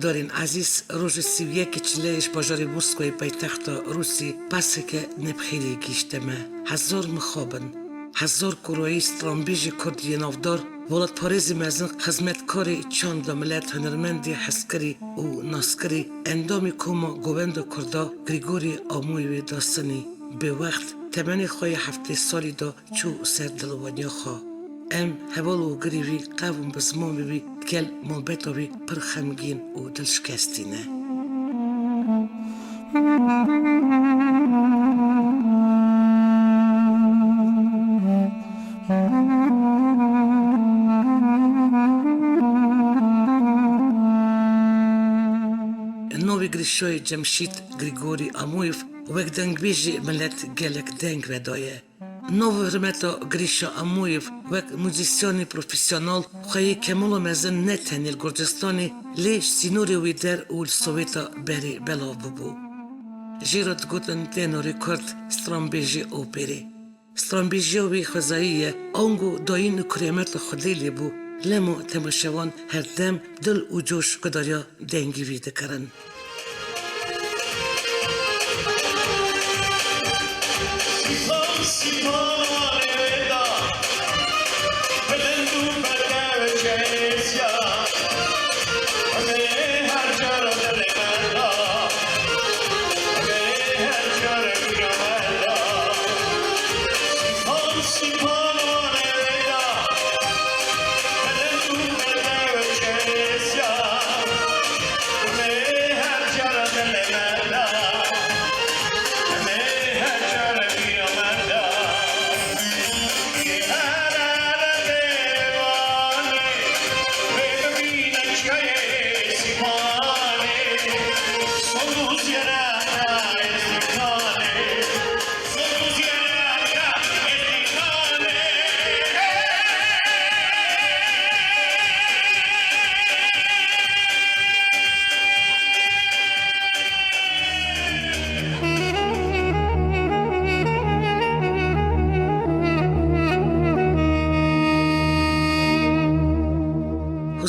گهدارین عزیز روز 31 چلیش باجاری موسکوی پایتخت روسی پس که نبخیری گیشتمه هزار مخابن هزار کروی استرامبیج کردی نافدار ولد پاریزی مزن خدمتکاری چند ملت هنرمندی حسکری و ناسکری اندامی کوما گووند کردا گریگوری آموی داستانی به وقت تمنی خوی هفته سالی دا چو سر دلوانیا خواه ام هوال و گریوی قوم بزمان بی کل محبت بی پر خمگین و دلشکستینه نوی گریشوی جمشید گریگوری آمویف وک دنگ بیجی ملت گلک دنگ ودایه نو هرمتا گریشا آمویف وک موزیسیانی پروفیسیونال خواهی کمال مزن نتنیل گرجستانی لیش سینوری ویدر اول سویتا بری بلاو ببو جیرات گوتن تنوری کرد سترامبیجی اوپری سترامبیجی وی خزاییه آنگو داین کریمت خودیلی بو لمو تماشوان هر دم دل و جوش کداریا دنگی ویده کرن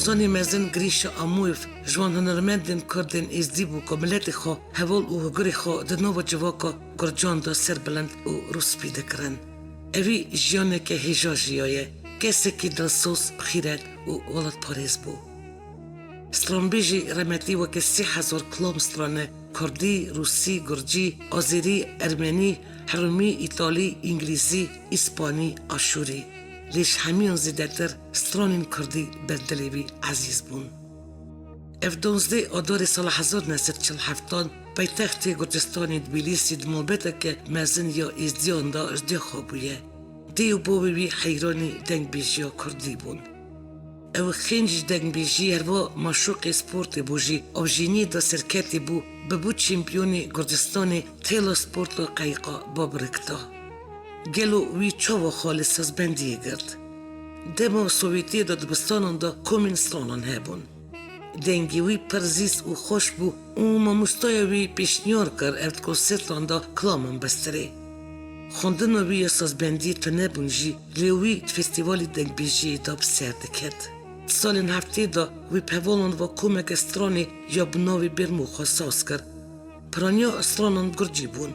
زانی مزن گریشا آمویف جوان هنرمندن کردن ازدیبو که ملت خو هول و هگری خو دنو جواکا گرجان دا سر بلند و روز پیده کرن اوی جیانه که هجا جیایه کسی که دلسوس خیرت و ولد پاریز بو سترامبیجی رمتی و که 30,000 کلومسترانه کردی، روسی، گرجی، آذری، ارمنی، حرومی، ایتالی، انگلیسی، اسپانی، آشوری لیش همیان زیدتر سترانین کردی بردلیوی عزیز بون. اف 12 آدار سال 1947 پایتخت گرجستان تبلیسی دموبته که مزن یا ازدیان دا اجده خوابویه. دیو بوبی حیرانی دنگ بیجیا کردی بون. او خینج دنگ بیجی هروا مشوق سپورت بوجی او جینی دا سرکتی بو ببو چمپیونی گرجستان تیلا سپورت و قیقا بابرکتا. گلو وی چاوا خالص از بندیه گرد. دما سوویتی دا دبستانان دا کومین سترانان هبون. دنگی وی پرزیس و خوش بو و ماموستای وی پیشنیار کر افت کنسرتان دا کلامن بستره. خوندن وی اساس بندی تو نبونجی لیوی فستیوالی دنگ بیجی دا بسرده کرد. سالین هفته دا وی پهوالان و کومک استرانی یا بناوی برمو خواستاز کرد. پرانیا استرانان گرجی بون.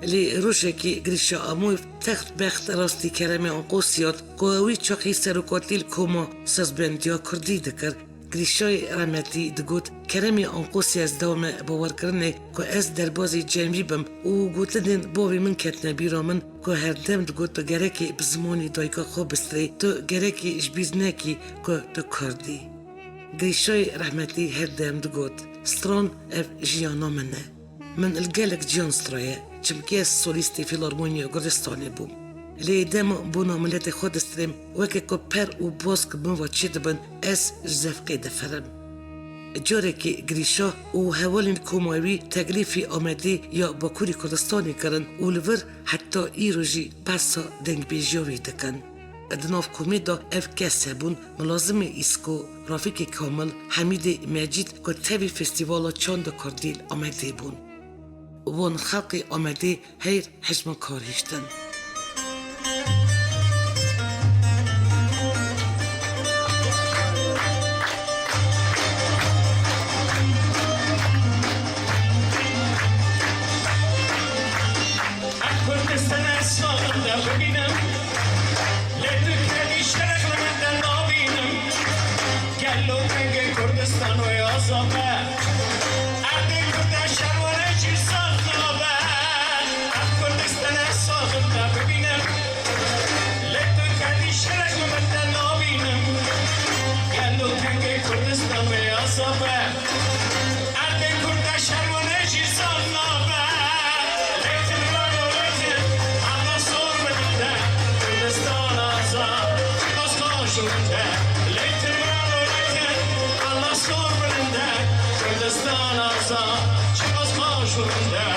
لی روشه که گریشا آمویف تخت بخت راستی کرمه انقوسیات گوهوی چاقی سروکاتیل کوما سازبندیا کردی دکر گریشای رحمتی دگوت کرمی انقوسی از دوم باور کرنه که از دربازی جمعی بم و گوتدین باوی من کتنه بیرا من که هر دم دگوت تو گرکی بزمانی دایکا خواب بستری تو گرکی اشبیز نکی که تو کردی گریشای رحمتی هر دم دگوت ستران اف جیانا منه من الگلک جیان سترایه چمکی از سولیستی فیلارمونیا گردستانی بوم. لی دم بونا ملت خود استریم وکه که پر و باسک بون و چید بن از زفقی دفرم. جاره که گریشا و حوالین کوماوی تگلیفی آمده یا باکوری کردستانی کرن و لور حتی ایروژی پسا دنگ بیجیوی دکن. ادناف کومیدا اف کسه بون ملازم ایسکو رافیق کامل حمید مجید که تاوی فستیوالا چاند کردیل آمده بون. وان خلقی آمده هیر حجم کارشتن. ببینم لتو کردی شرق من نبینم گلو تنگ کردستان و یازابه عرض کرده شروانه چی ساختابه از کردستان ساخت ببینم لتو کردی شرق من نبینم گلو تنگ کردستان و یازابه عرض کرده شروانه چی ساختابه لیتن رانو لیتن اما سور بده کردستان آزاد باز خوشونده لیتن رانو لیتن الله سور بده کردستان آزاد باز خوشونده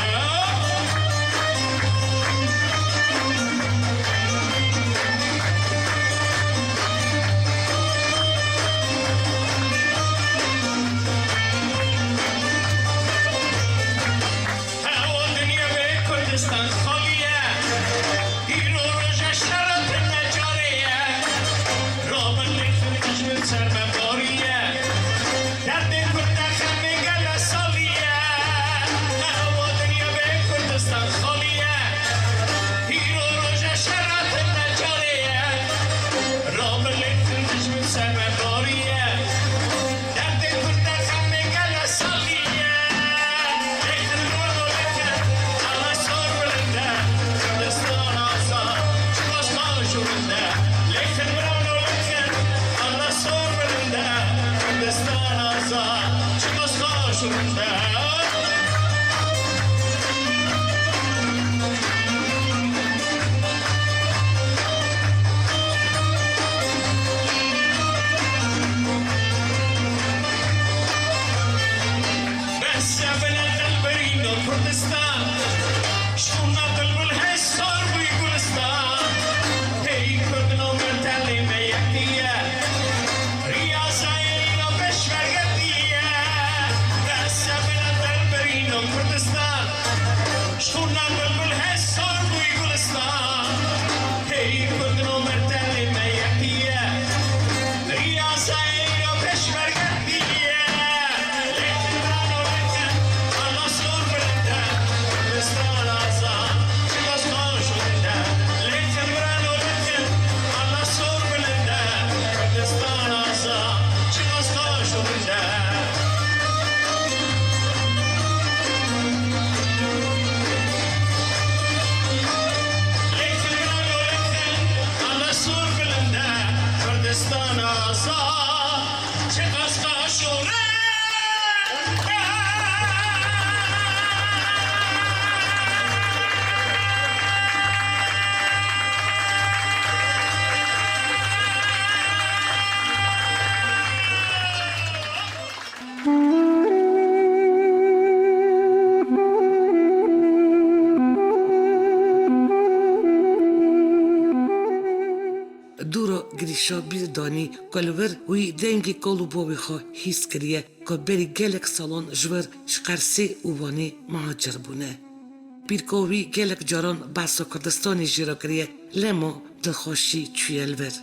هوا دنیا به کردستان خالیه هیرو روژه شرط نجاریه رابر لیتن کشمیر سر بباریه درد کرده خمه گل سالیه هوا دنیا به کردستان خالیه هیرو روژه شرط نجاریه رابر لیتن کشمیر سر بباریه درد کرده خمه گل سالیه لیتن رانو لیتن الله سور بلنده کردستان آزاد باز خوشونده لیتن رانو لیتن الله سور بلنده کردستان آزاد باز خوشونده بس بلد البرينو كردستان شونا بلبل هالصار ويقولستان هي كردنا مرتلي ميكتية رياضة يلينا بشفقتية بس بلد البرينو كردستان شونا بلبل هالصار ويقولستان هي كردنا مرتلي ميكتية رياضة يلينا بشفقتية لیتن رانو لیتن الله سور بلنده کردستان آزاد باز خوشونده لیتن رانو لیتن الله سور بلنده کردستان آزاد باز خوشونده لیتن رانو لیتن الله سور بلنده کردستان آزاد باز خوشونده دورو گریشا بیر دانی کلور وی دنگی کلو بوی خو حس کریه که بری گلک سالان جور شقرسی اوانی مهاجر بونه. بیر که وی گلک جاران بحثا کردستانی جیرا کریه لما دلخوشی چویل ور.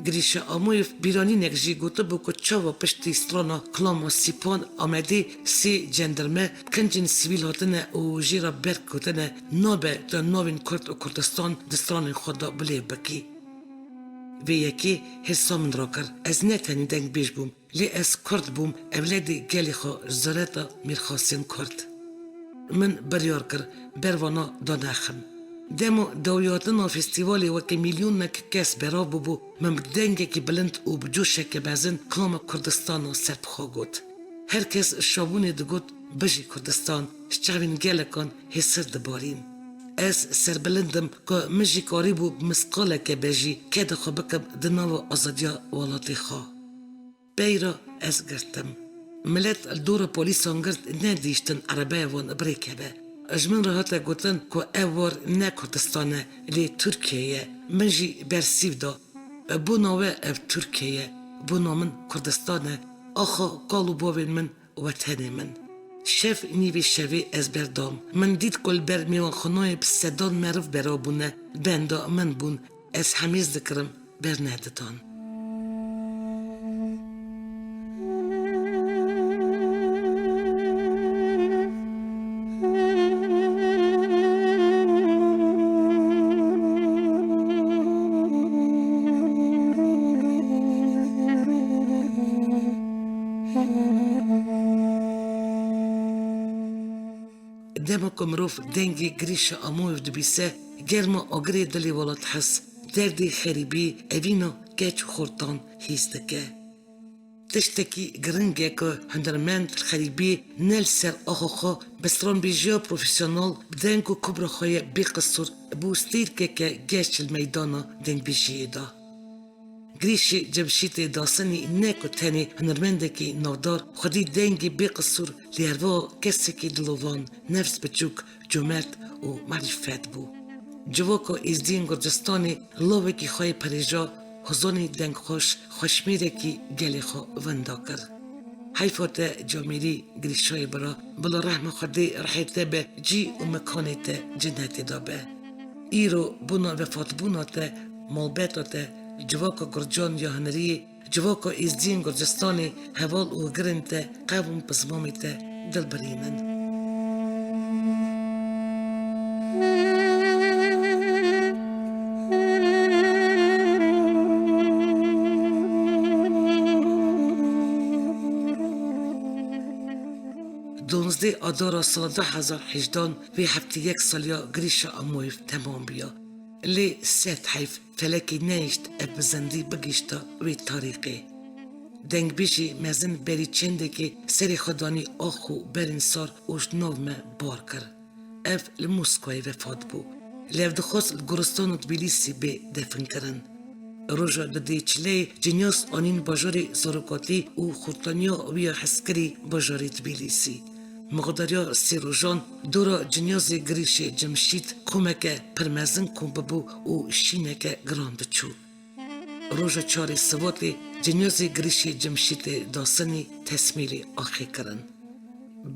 گریشا آمویف بیرانی نگجی گوته بو که چاوا پشتی سترانا کلاما سیپان آمده سی جندرمه کنجین سیویل هاتنه او جیرا برک گوتنه نابه دا ناوین کرد و کردستان دستران خدا بلی بکی. و یکی حسا من را کر از نتنی دنگ بیش بوم لی از کرد بوم اولادی گلی خوا زرطا میرخواستین کرد. من بریار کر بروانا دانخم. دمو دویاتنا فستیوالی وکی میلیون نک کس برا بو من دنگی که بلند و بجوشه که بازن کلام کردستان و سرب خواه گود. هر کس شابونی دگود بجی کردستان شچاوین گلکان حسر دبارین. از سربلندم که مجی کاری بو مسقاله که بجی که دخوا بکم دناو آزادیا والاتی خواه. بیرا از گرتم. ملت دور پولیسان گرد ندیشتن عربه وان بریکه به. اجمن راحت گوتن که اوار نه کردستانه لی ترکیه منجی برسیو دا. بو نوه او ترکیه بو نامن کردستانه آخا قالو باوین من وطن من. شف نیوی شوی از بردام من دید کل بر میوان خانای بسدان معروف برا بونه بندا من بون از همیز دکرم بر نددان. کمروف دنگی گریش آمویف دبیسه گرما آگری دلی ولات حس دردی خریبی اوینو گچ خورتان هیستکه. تشتکی گرنگه که هندرمند خریبی نل سر آخوخا بستران بیجیا پروفیسیونال بدنگو کبر خواه بیقصور بوستیر که گشت المیدانا دنگ بیجیه دا. گریشی جمشید داسنی نکو تنی هنرمنده که نودار خودی دنگی بیقصور لیروا کسی که دلوان نفس بچوک جمرت و معرفت بو. جواکا ازدین گرجستانی لوه که خواه پریجا حضونی دنگ خوشمیره که گلی خو وندا کر. حیفات جامیری گریشای برا بلا رحم خودی رحیته به جی و مکانیت جنتی دابه. ایرو بنا وفات بونا ته مالبتا ته جواکا گرجان یا هنری جواکا ازدین گرجستانی حوال و گرن ته قوم پزمامی ته دل برینن. دونزده آدارا سال 2018 و 71 سالیا گریش آمویف تمام بیا. لی سیت حیف فلکی نیشت ابزندی بگیشتا و تاریخی. دنگ بیشی مزن بری چنده که سری خدانی آخو برین سار اوش نوم بار کر. اف لموسکوی وفاد بو. لیف دخواست گرستان و تبیلیسی به دفن کرن. روژا دادی چلی جنیاس آنین باجاری زاروکاتی و خورتانیا ویا حسکری باجاری تبیلیسی. مقداریا سی روژان دورا جنیاز گریش جمشید کمک پرمزن کن ببو و شینک گراند چو. روژا چاری سواتی جنیاز گریش جمشید داسنی تسمیلی آخی کرن.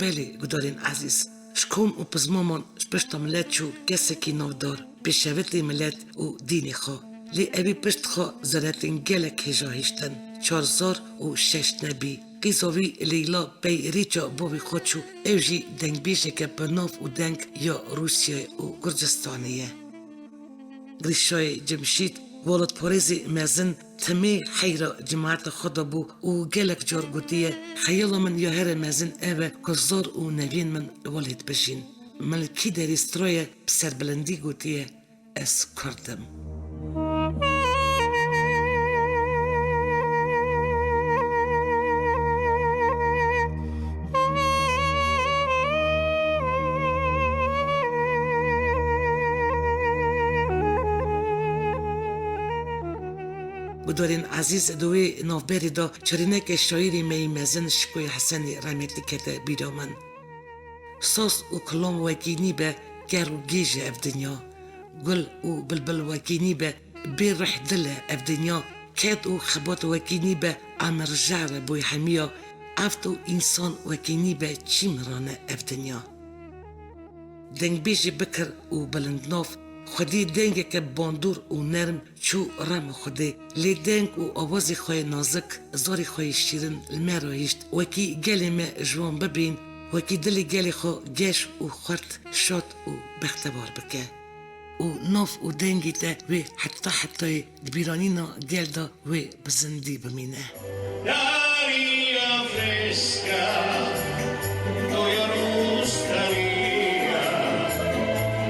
بله گدارین عزیز، شکوم و پزمامان پشت ملت چو کسی که نودار پیشویت ملت و دینی خواه. لی اوی پشت خواه زرطین گلک هجاهشتن 4006 نبی. قیزاوی لیلا بی ریچا بوی خودشو اوجی دنگ بیشه که بناف و دنگ یا روسیه و گرجستانیه. گریشای جمشید والد پاریزی مزن تمی حیرا جماعت خدا بو و گلک جار گوتیه خیالا من یا هر مزن اوه کزار و نوین من والد بشین. ملکی در استروی بسر بلندی گوتیه اس کردم. گدارین عزیز دوی نوبری دا چرینه که شاعری می مزن شکوی حسنی رحمتی کته بیرامن. ساس و کلام وکینی به گر و گیج اف دنیا. گل و بلبل وکینی به بیر رح دل اف دنیا. کد و خبات وکینی به امر جعر بوی حمیا. افت و انسان وکینی به چی مرانه اف دنیا. دنگ بیجی بکر و بلندناف خودی دنگ که باندور و نرم چو رم خودی لی دنگ و آوازی خواه نازک زاری خواه شیرن المرایشت وکی گلی ما جوان ببین وکی دلی گلی خواه گش و خورد شاد و بختبار بکه و ناف و دنگی تا و حتی دبیرانینا گل دا و بزندی بمینه L'aria fresca, noi rustaria,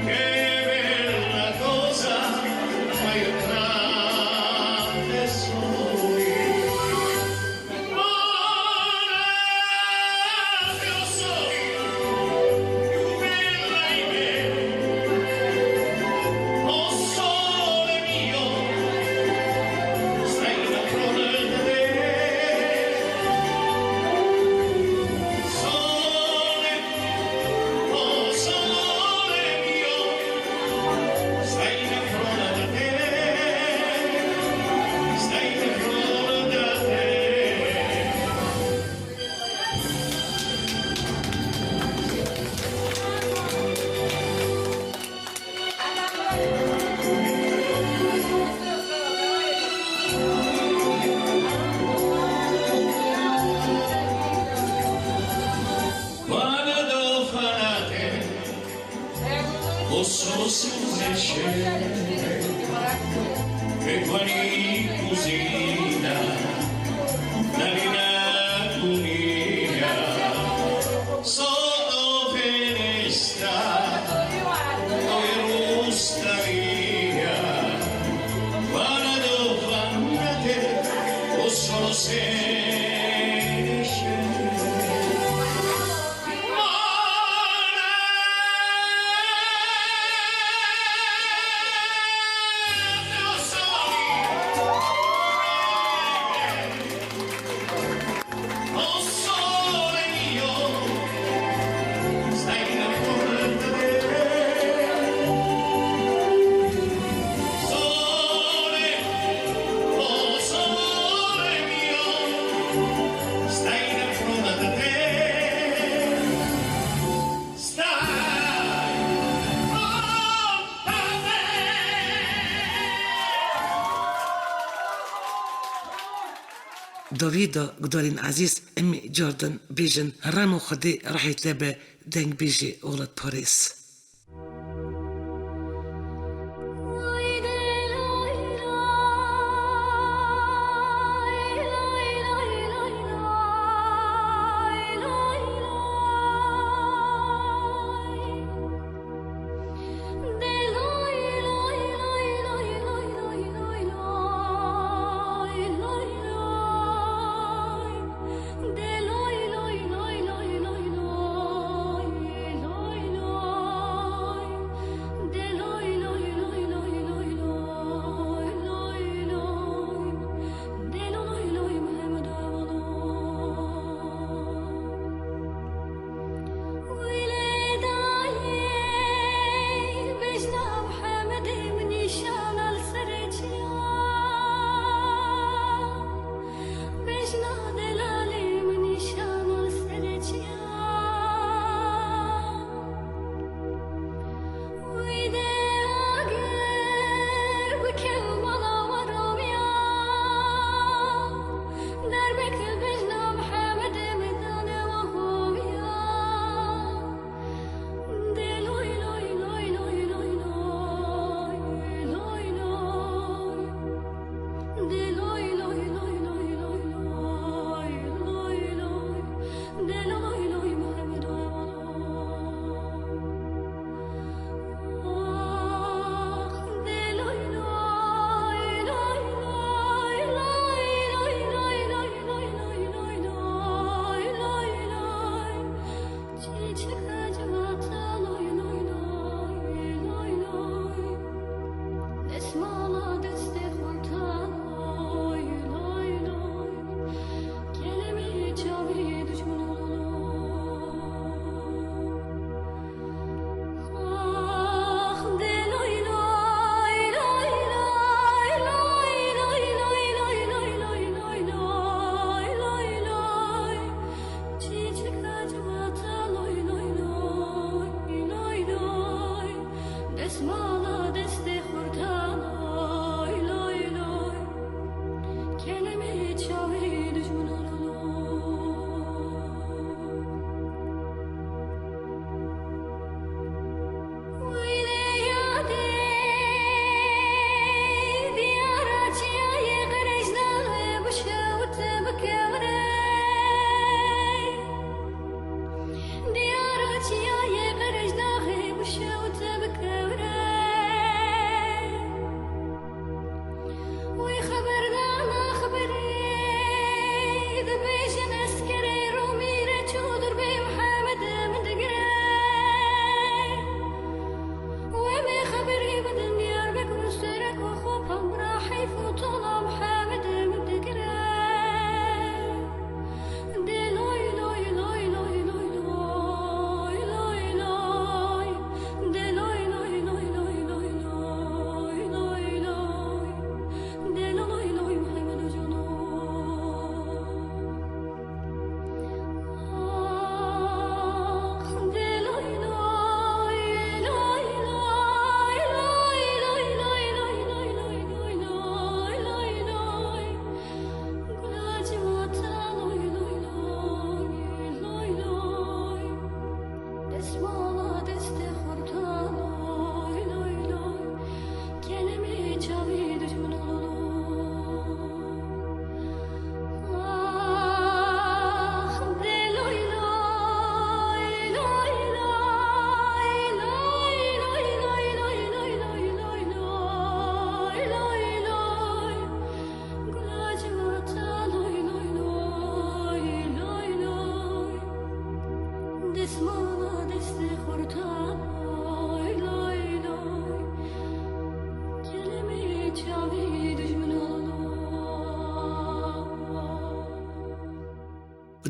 che bella cosa, ma io grande sono. Maravilloso, più bella di me, oh sole mio, stai una crona di te. Sole, oh sole mio, stai una crona da te, stai una crona da te. Guardo fanate, possono sempre scendere, e quali cosina, la rinaturia, sotto finestra. Davida Gdarin Aziz emi Jordan Bijan Ramo Khadi Rahitebe Deng Biji Olat Paris.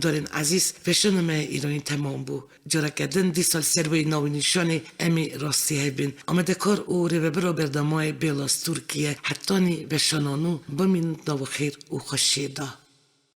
Gdarin Aziz ve şunme İran'ın tamam bu. Cörekeden disal serveyi navinişani emi rasti hebin. Ama dekor u revebro berdamay belas Türkiye hattani ve şananu b'min davakir u khashida.